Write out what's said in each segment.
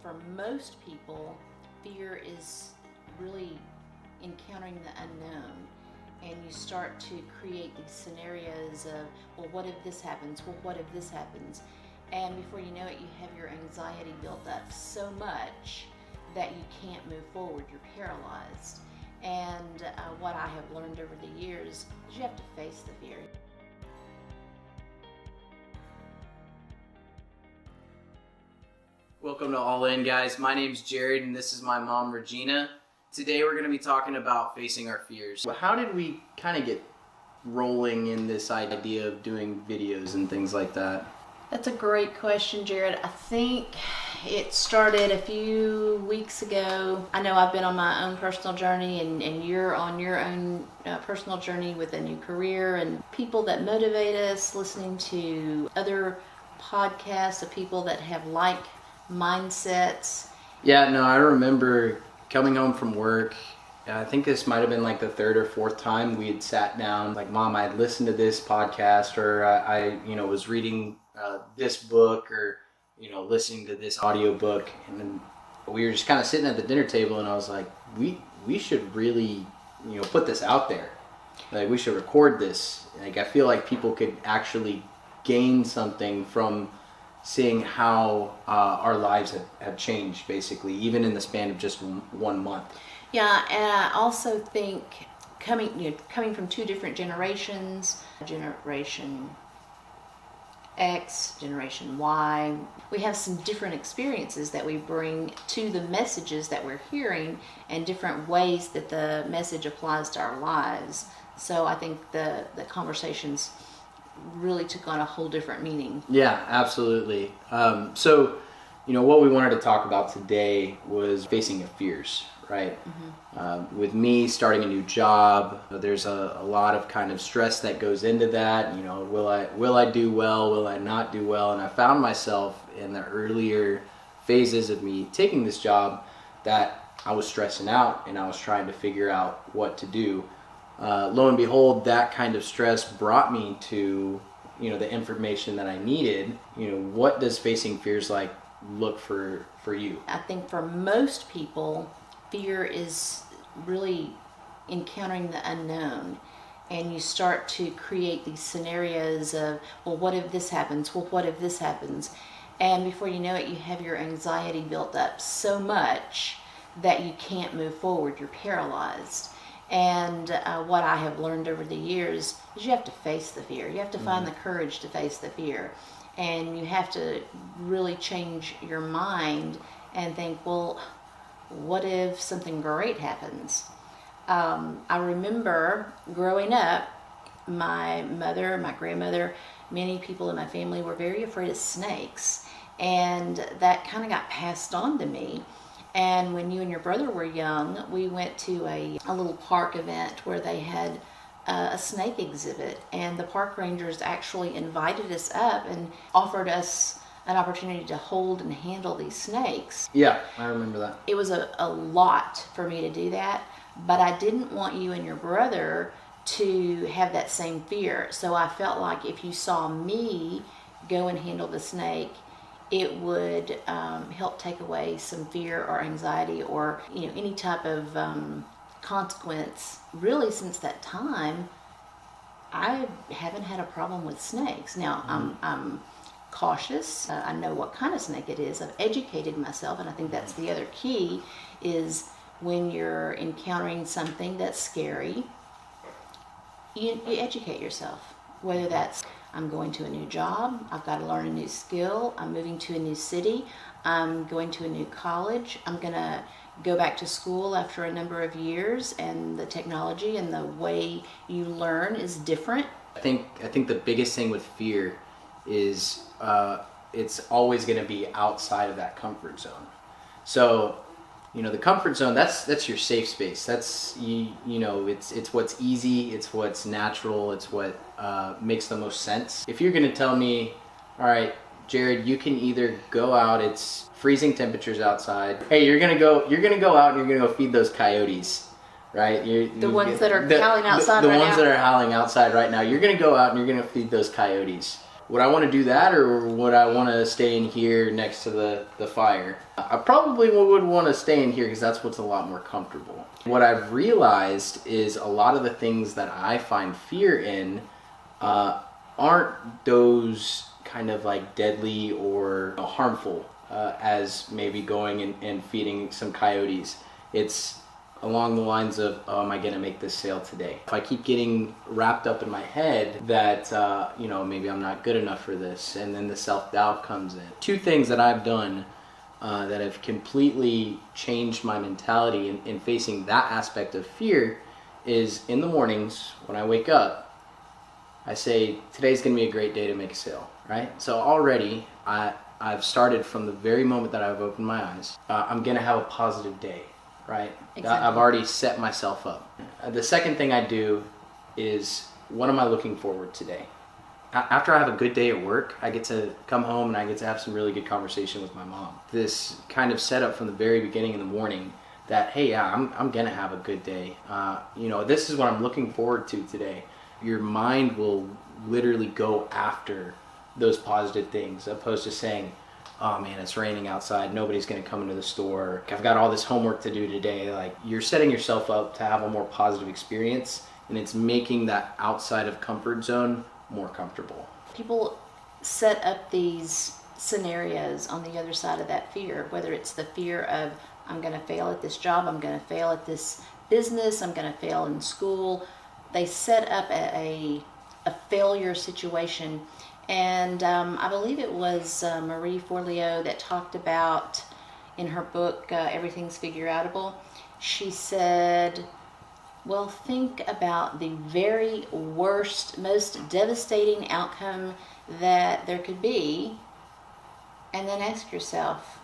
for most people, fear is really encountering the unknown. And you start to create these scenarios of, well, what if this happens? Well, what if this happens? And before you know it, you have your anxiety built up so much that you can't move forward. You're paralyzed. And what I have learned over the years is you have to face the fear. Welcome to All In, guys. My name's Jared, and this is my mom, Regina. Today we're going to be talking about facing our fears. How did we kind of get rolling in this idea of doing videos and things like that? That's a great question, Jared. I think it started a few weeks ago. I know I've been on my own personal journey, and you're on your own personal journey with a new career, and people that motivate us, listening to other podcasts of people that have like mindsets. Yeah, no, I remember coming home from work. I think this might have been like the third or fourth time we had sat down. Like, Mom, I had listened to this podcast, or I was reading this book, or listening to this audiobook, and then we were just kind of sitting at the dinner table, and I was like, we should really put this out there. Like, we should record this. Like, I feel like people could actually gain something from seeing how our lives have changed, basically, even in the span of just 1 month. Yeah, and I also think coming from two different generations, Generation X, Generation Y, we have some different experiences that we bring to the messages that we're hearing, and different ways that the message applies to our lives. So I think the conversations really took on a whole different meaning. Yeah, absolutely. So what we wanted to talk about today was facing your fears, right? Mm-hmm. With me starting a new job, there's a lot of kind of stress that goes into that. Will I do well? Will I not do well? And I found myself in the earlier phases of me taking this job that I was stressing out, and I was trying to figure out what to do. Lo and behold, that kind of stress brought me to, the information that I needed. What does facing fears like look for you? I think for most people, fear is really encountering the unknown. And you start to create these scenarios of, well, what if this happens? Well, what if this happens? And before you know it, you have your anxiety built up so much that you can't move forward. You're paralyzed. And what I have learned over the years is you have to face the fear. You have to find the courage to face the fear. And you have to really change your mind and think, well, what if something great happens? I remember growing up, my mother, my grandmother, many people in my family were very afraid of snakes. And that kind of got passed on to me. And when you and your brother were young, we went to a little park event where they had a snake exhibit, and the park rangers actually invited us up and offered us an opportunity to hold and handle these snakes. Yeah, I remember that. It was a lot for me to do that, but I didn't want you and your brother to have that same fear. So I felt like if you saw me go and handle the snake, it would help take away some fear or anxiety or any type of consequence. Really, since that time, I haven't had a problem with snakes. Now, I'm cautious. I know what kind of snake it is. I've educated myself, and I think that's the other key, is when you're encountering something that's scary, you educate yourself. Whether that's, I'm going to a new job, I've got to learn a new skill, I'm moving to a new city, I'm going to a new college, I'm going to go back to school after a number of years, and the technology and the way you learn is different. I think the biggest thing with fear is it's always going to be outside of that comfort zone. So, the comfort zone, that's your safe space. That's, it's what's easy, it's what's natural, it's what makes the most sense. If you're going to tell me, all right, Jared, you can either go out, it's freezing temperatures outside. Hey, you're gonna go out and you're gonna go feed those coyotes, right? The ones that are howling outside right now. The ones that are howling outside right now. You're gonna go out and you're gonna feed those coyotes. would I want to do that, or would I want to stay in here next to the fire? I probably would want to stay in here because that's what's a lot more comfortable. What I've realized is a lot of the things that I find fear in aren't those kind of like deadly or harmful as maybe going and feeding some coyotes. It's along the lines of, oh, am I going to make this sale today? If I keep getting wrapped up in my head that, maybe I'm not good enough for this, and then the self-doubt comes in. Two things that I've done that have completely changed my mentality in facing that aspect of fear is in the mornings when I wake up, I say, today's going to be a great day to make a sale, right? So already I've started from the very moment that I've opened my eyes. I'm going to have a positive day, right? Exactly. I've already set myself up. The second thing I do is, what am I looking forward to today? After I have a good day at work, I get to come home and I get to have some really good conversation with my mom. This kind of setup from the very beginning in the morning that, hey, yeah, I'm going to have a good day. This is what I'm looking forward to today. Your mind will literally go after those positive things, opposed to saying, oh man, it's raining outside, nobody's going to come into the store, I've got all this homework to do today. Like, you're setting yourself up to have a more positive experience, and it's making that outside of comfort zone more comfortable. People set up these scenarios on the other side of that fear, whether it's the fear of, I'm going to fail at this job, I'm going to fail at this business, I'm going to fail in school. They set up a failure situation. And I believe it was Marie Forleo that talked about, in her book, Everything's Figure-Outable, she said, well, think about the very worst, most devastating outcome that there could be, and then ask yourself,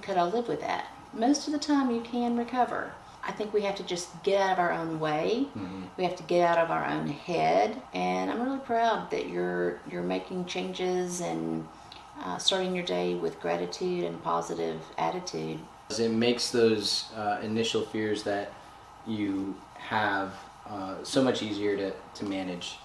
could I live with that? Most of the time you can recover. I think we have to just get out of our own way. Mm-hmm. We have to get out of our own head. And I'm really proud that you're making changes and starting your day with gratitude and positive attitude. It makes those initial fears that you have so much easier to manage.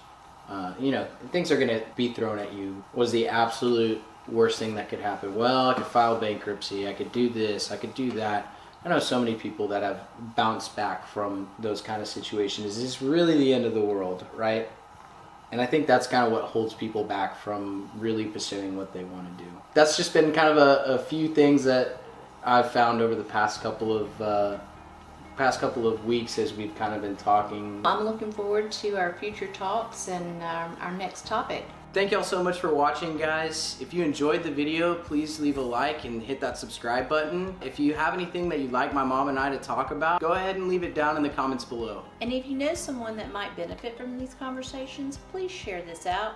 Things are going to be thrown at you. Was the absolute worst thing that could happen? Well, I could file bankruptcy. I could do this. I could do that. I know so many people that have bounced back from those kind of situations. Is this really the end of the world, right? And I think that's kind of what holds people back from really pursuing what they want to do. That's just been kind of a few things that I've found over the past couple of weeks as we've kind of been talking. I'm looking forward to our future talks and our next topic. Thank y'all so much for watching, guys. If you enjoyed the video, please leave a like and hit that subscribe button. If you have anything that you'd like my mom and I to talk about, go ahead and leave it down in the comments below. And if you know someone that might benefit from these conversations, please share this out.